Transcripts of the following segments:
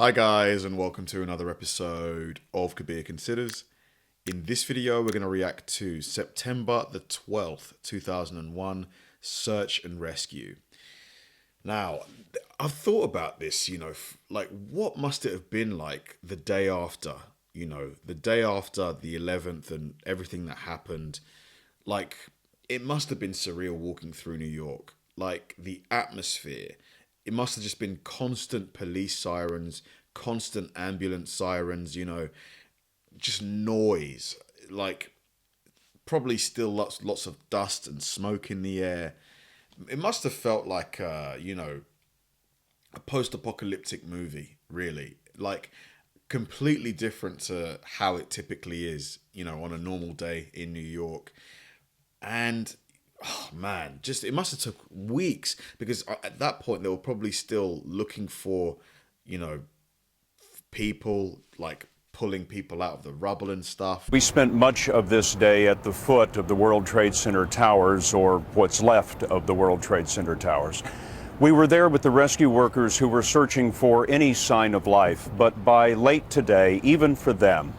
Hi guys, and welcome to another episode of Kabir Considers. In this video, we're going to react to September the 12th, 2001, Search and Rescue. Now, I've thought about this, like what must it have been like the day after, the day after the 11th and everything that happened. Like, it must have been surreal walking through New York. Like, the atmosphere. It must have just been constant police sirens, constant ambulance sirens, just noise. Like, probably still lots of dust and smoke in the air. It must have felt like, a post-apocalyptic movie, really. Like, completely different to how it typically is, on a normal day in New York. And oh man, it must have took weeks, because at that point they were probably still looking for, people, like pulling people out of the rubble and stuff. We spent much of this day at the foot of the World Trade Center towers, or what's left of the World Trade Center towers. We were there with the rescue workers who were searching for any sign of life, but by late today, even for them,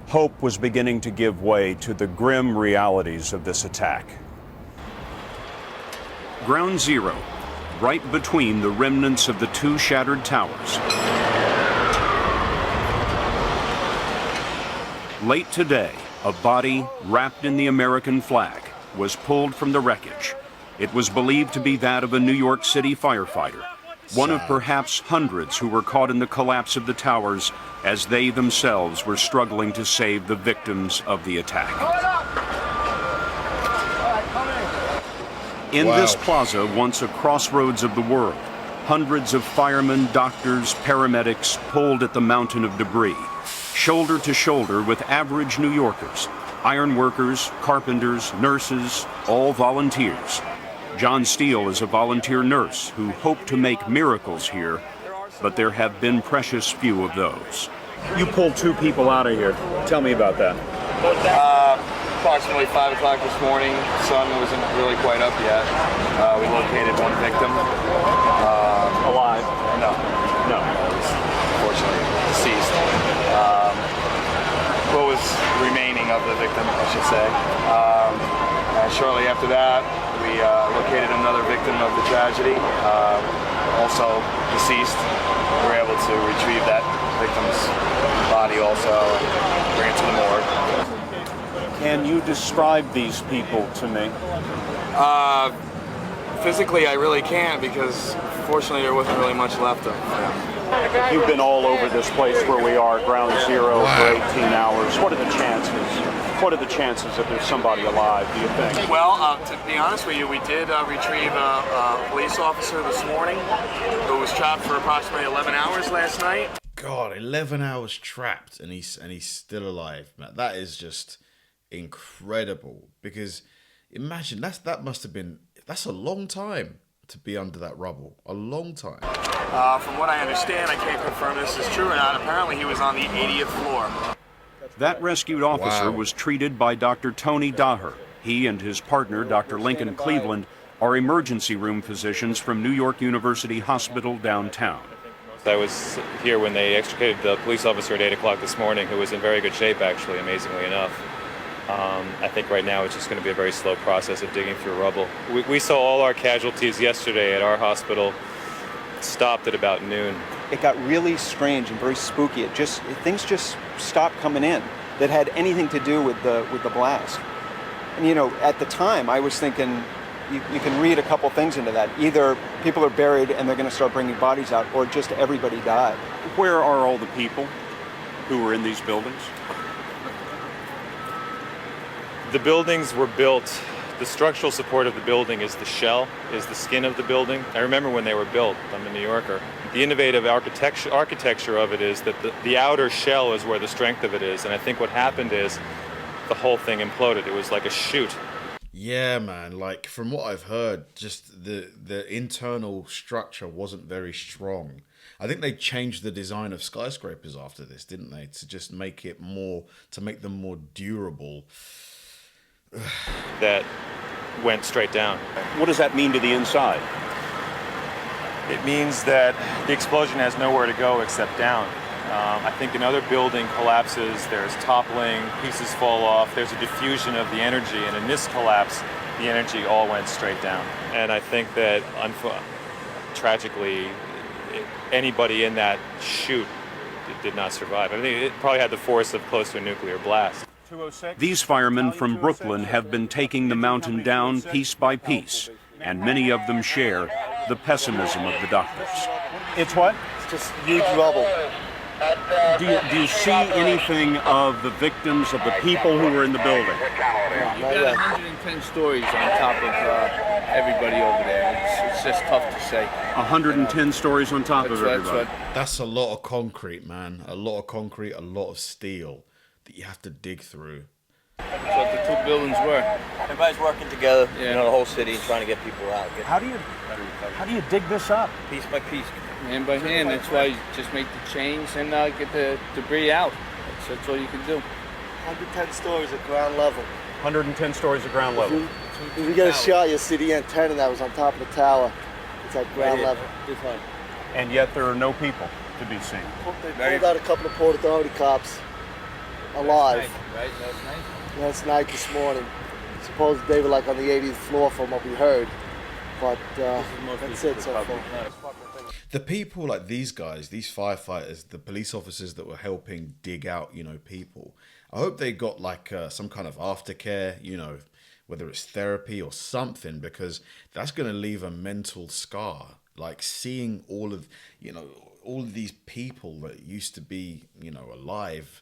hope was beginning to give way to the grim realities of this attack. Ground Zero, right between the remnants of the two shattered towers. Late today, a body wrapped in the American flag was pulled from the wreckage. It was believed to be that of a New York City firefighter, one of perhaps hundreds who were caught in the collapse of the towers as they themselves were struggling to save the victims of the attack. In this plaza, once a crossroads of the world, hundreds of firemen, doctors, paramedics pulled at the mountain of debris, shoulder to shoulder with average New Yorkers, iron workers, carpenters, nurses, all volunteers. John Steele is a volunteer nurse who hoped to make miracles here, but there have been precious few of those. You pulled two people out of here. Tell me about that. Approximately 5 o'clock this morning. The sun wasn't really quite up yet. We located one victim. Alive? No. No. Unfortunately, deceased. What was remaining of the victim, I should say. And shortly after that, we located another victim of the tragedy, also deceased. We were able to retrieve that victim's body also and bring it to the morgue. Can you describe these people to me? Physically, I really can't, because fortunately there wasn't really much left of them. You've been all over this place where we are, Ground Zero, for 18 hours. What are the chances? What are the chances that there's somebody alive, do you think? Well, to be honest with you, we did retrieve a police officer this morning who was trapped for approximately 11 hours last night. God, 11 hours trapped, and he's still alive, man. That is just incredible, because imagine that's a long time to be under that rubble. A long time. From what I understand, I can't confirm this is true or not. Apparently he was on the 80th floor. That rescued officer was treated by Dr. Tony Daher. He and his partner, Dr. Lincoln Cleveland, are emergency room physicians from New York University Hospital downtown. I was here when they extricated the police officer at 8 o'clock this morning, who was in very good shape, actually, amazingly enough. I think right now it's just going to be a very slow process of digging through rubble. We saw all our casualties yesterday at our hospital stopped at about noon. It got really strange and very spooky. Things just stopped coming in that had anything to do with the blast. And at the time I was thinking, you can read a couple things into that. Either people are buried and they're going to start bringing bodies out, or just everybody died. Where are all the people who were in these buildings? The buildings were built, the structural support of the building is the shell, is the skin of the building. I remember when they were built. I'm a New Yorker. The innovative architecture of it is that the outer shell is where the strength of it is, and I think what happened is the whole thing imploded. It was like a chute. Yeah, man, like from what I've heard, just the internal structure wasn't very strong. I think they changed the design of skyscrapers after this, didn't they? To just make them more durable. That went straight down. What does that mean to the inside? It means that the explosion has nowhere to go except down. I think another building collapses, there's toppling, pieces fall off, there's a diffusion of the energy, and in this collapse, the energy all went straight down. And I think that, tragically, anybody in that chute did not survive. I think it probably had the force of close to a nuclear blast. These firemen from Brooklyn have been taking the mountain down piece by piece, and many of them share the pessimism of the doctors. It's what? It's just huge rubble. Do you see anything of the victims, of the people who were in the building? You've got 110 stories on top of everybody over there. It's just tough to say. 110 stories on top of everybody. That's a lot of concrete, man. A lot of concrete, a lot of steel that you have to dig through. That's what the two buildings were. Everybody's working together, you know, the whole city, trying to get people out. How do you dig this up? Piece by piece. Hand by hand. That's why you just make the chains and get the debris out. That's all you can do. 110 stories at ground level. 110 stories at ground level. If you get a shot, you'll see the antenna that was on top of the tower. It's at ground level. And yet there are no people to be seen. They pulled out a couple of Port Authority cops alive. Right, last night? Last night, this morning. Suppose they were like on the 80th floor from what we heard. But that's it so far. The people like these guys, these firefighters, the police officers that were helping dig out, you know, people, I hope they got like some kind of aftercare, you know, whether it's therapy or something, because that's going to leave a mental scar. Like seeing all of, you know, all of these people that used to be, you know, alive,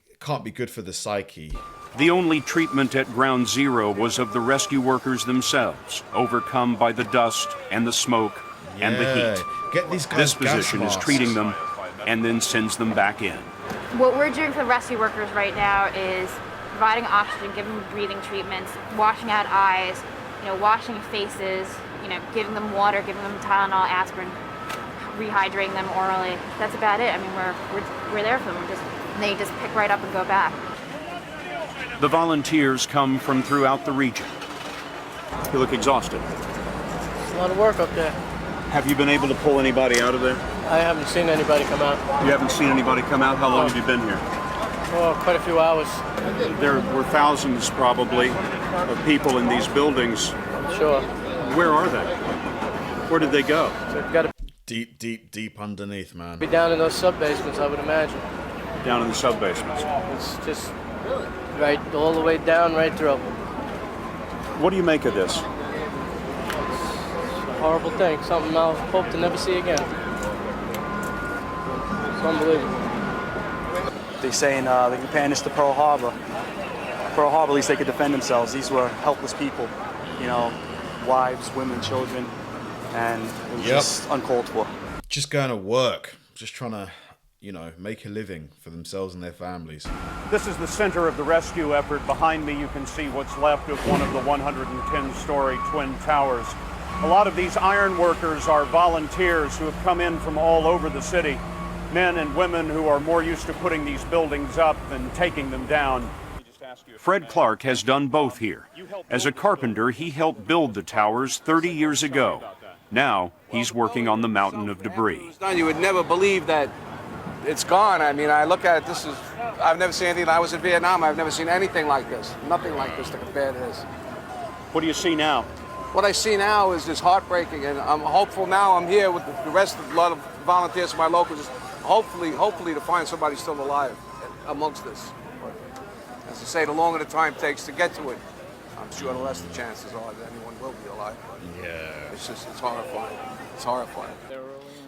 it can't be good for the psyche. The only treatment at Ground Zero was of the rescue workers themselves, overcome by the dust and the smoke and the heat. Get these guys This position is treating them and then sends them back in. What we're doing for the rescue workers right now is providing oxygen, giving them breathing treatments, washing out eyes, you know, washing faces, you know, giving them water, giving them Tylenol, aspirin, rehydrating them orally. That's about it. I mean, we're there for them. They just pick right up and go back. The volunteers come from throughout the region. You look exhausted. It's a lot of work up there. Have you been able to pull anybody out of there? I haven't seen anybody come out. You haven't seen anybody come out? How long have you been here? Oh, quite a few hours. There were thousands, probably, of people in these buildings. Sure. Where are they? Where did they go? So you've got to Deep, deep, deep underneath, man. be down in those sub-basements, I would imagine. Down in the sub-basements. It's just right all the way down, right through. What do you make of this? It's a horrible thing, something I'll hope to never see again. It's unbelievable. They're saying they're comparing this to Pearl Harbor. Pearl Harbor, at least they could defend themselves. These were helpless people, you know, wives, women, children, and it was just uncalled for. Just going to work, just trying to, you know, make a living for themselves and their families. This is the center of the rescue effort. Behind me, you can see what's left of one of the 110-story twin towers. A lot of these iron workers are volunteers who have come in from all over the city, men and women who are more used to putting these buildings up than taking them down. Fred Clark has done both here. As a carpenter, he helped build the towers 30 years ago. Now, he's working on the mountain of debris. You would never believe that it's gone. I mean, I look at it, I've never seen anything. I was in Vietnam, I've never seen anything like this. Nothing like this to compare to this. What do you see now? What I see now is just heartbreaking, and I'm hopeful now. I'm here with the rest of a lot of volunteers from my local, just hopefully to find somebody still alive amongst this. But as I say, the longer the time takes to get to it, I'm sure the less the chances are that anyone will be alive. But it's horrifying. It's horrifying.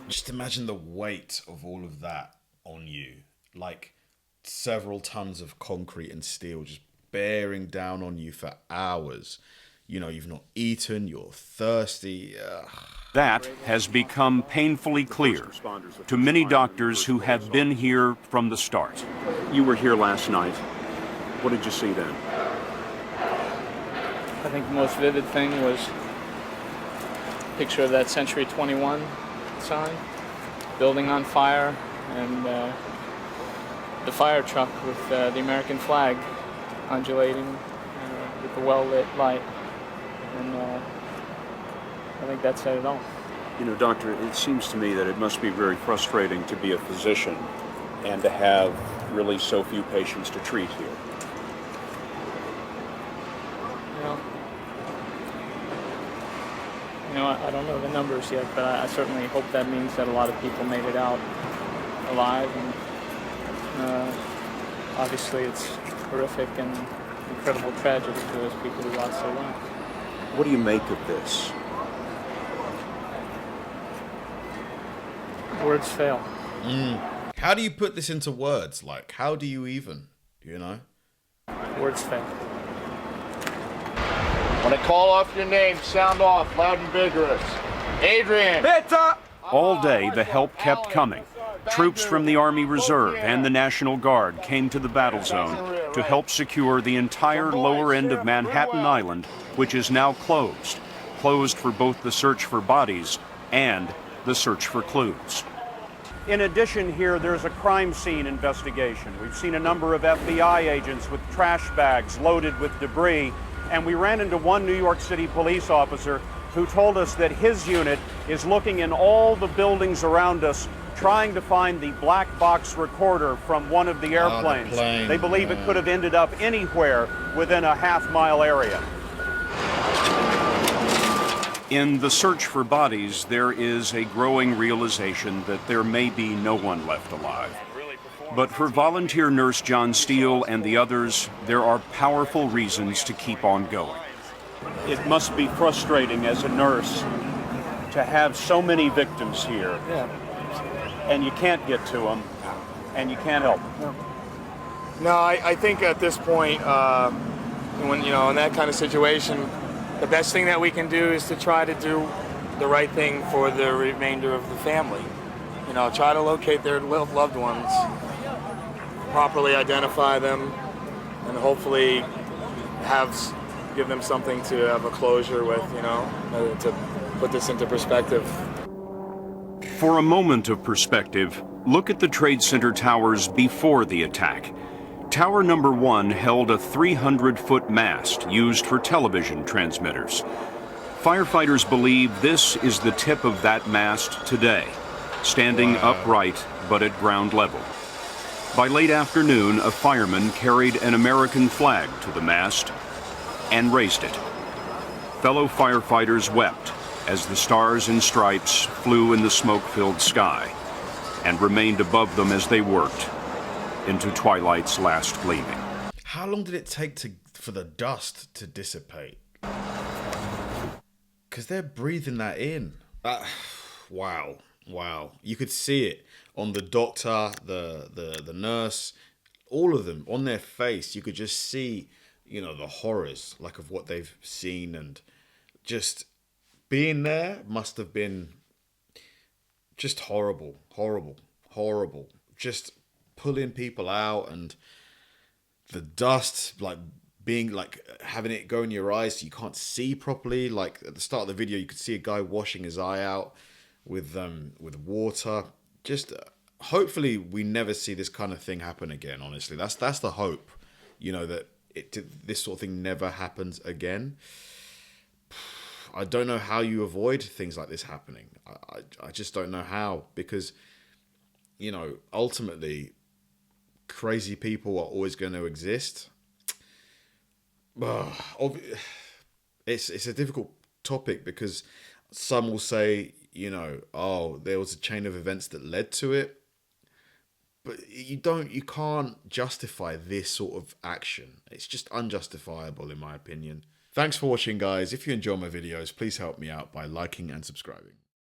Just imagine the weight of all of that on you. Like several tons of concrete and steel just bearing down on you for hours. You know, you've not eaten, you're thirsty. That has become painfully clear to many doctors who have been here from the start. You were here last night. What did you see then? I think the most vivid thing was a picture of that Century 21 sign, building on fire, and the fire truck with the American flag undulating with the well-lit light. And I think that said it all. You know, doctor, it seems to me that it must be very frustrating to be a physician and to have really so few patients to treat here. I don't know the numbers yet, but I certainly hope that means that a lot of people made it out alive. And obviously, it's horrific and incredible tragedy for those people who lost their lives. What do you make of this? Words fail. How do you put this into words? Like, how do you even, you know? Words fail. When I call off your name, sound off, loud and vigorous. Adrian! All day, the help kept coming. Troops from the Army Reserve and the National Guard came to the battle zone to help secure the entire lower end of Manhattan Island, which is now closed. Closed for both the search for bodies and the search for clues. In addition here, there's a crime scene investigation. We've seen a number of FBI agents with trash bags loaded with debris, and we ran into one New York City police officer who told us that his unit is looking in all the buildings around us, trying to find the black box recorder from one of the airplanes. They believe it could have ended up anywhere within a half-mile area. In the search for bodies, there is a growing realization that there may be no one left alive. But for volunteer nurse John Steele and the others, there are powerful reasons to keep on going. It must be frustrating as a nurse to have so many victims here, and you can't get to them, and you can't help them. No, I think at this point, when in that kind of situation, the best thing that we can do is to try to do the right thing for the remainder of the family. Try to locate their loved ones, properly identify them, and hopefully give them something to have a closure with, to put this into perspective. For a moment of perspective, look at the Trade Center towers before the attack. Tower number 1 held a 300-foot mast used for television transmitters. Firefighters believe this is the tip of that mast today, standing upright but at ground level. By late afternoon, a fireman carried an American flag to the mast and raised it. Fellow firefighters wept as the stars and stripes flew in the smoke-filled sky and remained above them as they worked into twilight's last gleaming. How long did it take for the dust to dissipate? Because they're breathing that in. Wow. You could see it on the doctor, the nurse, all of them on their face. You could just see, the horrors of what they've seen, and just being there must have been just horrible. Just pulling people out, and the dust having it go in your eyes so you can't see properly. Like at the start of the video, you could see a guy washing his eye out with water. Just hopefully we never see this kind of thing happen again. Honestly, that's the hope. That this sort of thing never happens again. I don't know how you avoid things like this happening. I just don't know how, because ultimately crazy people are always going to exist. It's a difficult topic, because some will say, there was a chain of events that led to it. But you can't justify this sort of action. It's just unjustifiable, in my opinion. Thanks for watching, guys. If you enjoy my videos, please help me out by liking and subscribing.